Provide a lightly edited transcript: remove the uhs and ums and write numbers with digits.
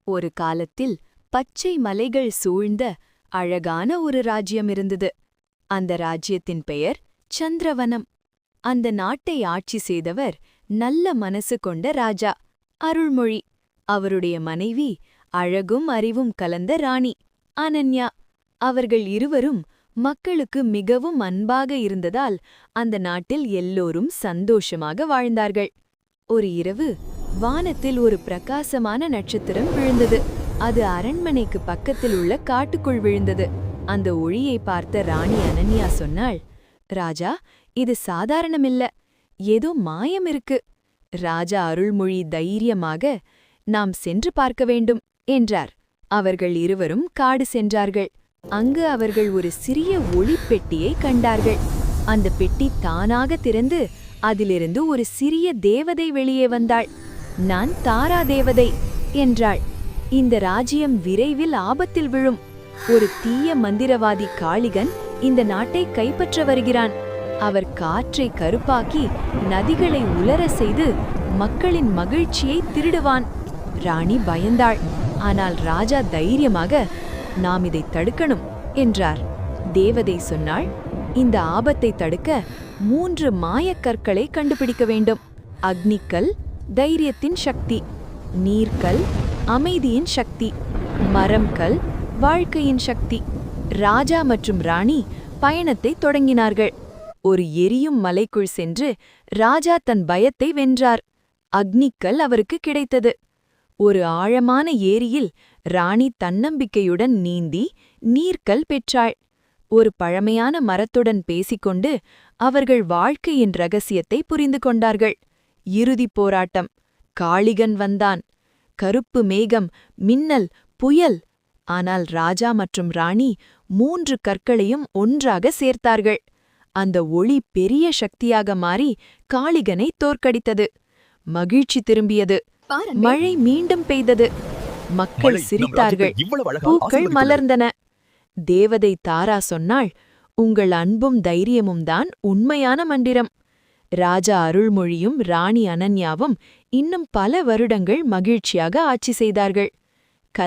ஒரு காலத்தில் பச்சை மலைகள் சூழ்ந்த அழகான ஒரு ராஜ்யம் இருந்தது. அந்த ராஜ்யத்தின் பெயர் சந்திரவனம். அந்த நாட்டை ஆட்சி செய்தவர் நல்ல மனசு கொண்ட ராஜா அருள்மொழி. அவருடைய மனைவி அழகும் அறிவும் கலந்த ராணி அனன்யா. அவர்கள் இருவரும் மக்களுக்கு மிகவும் அன்பாக இருந்ததால் அந்த நாட்டில் எல்லோரும் சந்தோஷமாக வாழ்ந்தார்கள். ஒரு இரவு வானத்தில் ஒரு பிரகாசமான நட்சத்திரம் விழுந்தது. அது அரண்மனைக்கு பக்கத்தில் உள்ள காட்டுக்குள் விழுந்தது. அந்த ஒளியை பார்த்த ராணி அனன்யா சொன்னாள், ராஜா, இது சாதாரணமில்ல, ஏதோ மாயம் இருக்கு. ராஜா அருள்மொழி தைரியமாக, நாம் சென்று பார்க்க வேண்டும் என்றார். அவர்கள் இருவரும் காடு சென்றார்கள். அங்கு அவர்கள் ஒரு சிறிய ஒளிப்பெட்டியை கண்டார்கள். அந்த பெட்டி தானாக திறந்து அதிலிருந்து ஒரு சிறிய தேவதை வெளியே வந்தாள். நான் தாரா தேவதை என்றாள். இந்த ராஜ்யம் விரைவில் ஆபத்தில் விழும். ஒரு தீய மந்திரவாதி காளிகன் இந்த நாட்டை கைப்பற்ற வருகிறான். அவர் காற்றை கருப்பாக்கி நதிகளை உலர செய்து மக்களின் மகிழ்ச்சியை திருடுவான். ராணி பயந்தாள். ஆனால் ராஜா தைரியமாக, நாம் இதை தடுக்கணும் என்றார். தேவதை சொன்னாள், இந்த ஆபத்தை தடுக்க 3 மாயக்கற்களை கண்டுபிடிக்க வேண்டும். அக்னிக்கல் தைரியத்தின் சக்தி, நீர்க்கல் அமைதியின் சக்தி, மரம்கல் வாழ்க்கையின் சக்தி. ராஜா மற்றும் ராணி பயணத்தை தொடங்கினார்கள். ஒரு எரியும் மலைக்குள் சென்று ராஜா தன் பயத்தை வென்றார். அக்னிக்கல் அவருக்கு கிடைத்தது. ஒரு ஆழமான ஏரியில் ராணி தன்னம்பிக்கையுடன் நீந்தி நீர்க்கல் பெற்றாள். ஒரு பழமையான மரத்துடன் பேசிக்கொண்டு அவர்கள் வாழ்க்கையின் ரகசியத்தை புரிந்து கொண்டார்கள். இறுதிப் போராட்டம். காளிகன் வந்தான். கருப்பு மேகம், மின்னல், புயல். ஆனால் ராஜா மற்றும் ராணி 3 கற்களையும் ஒன்றாக சேர்த்தார்கள். அந்த ஒளி பெரிய சக்தியாக மாறி காளிகனை தோற்கடித்தது. மகிழ்ச்சி திரும்பியது. மழை மீண்டும் பெய்தது. மக்கள் சிரித்தார்கள். பூக்கள் மலர்ந்தன. தேவதை தாரா சொன்னாள், உங்கள் அன்பும் தைரியமும் தான் உண்மையான மந்திரம். ராஜா அருள்மொழியும் ராணி அனன்யாவும் இன்னும் பல வருடங்கள் மகிழ்ச்சியாக ஆட்சி செய்தார்கள்.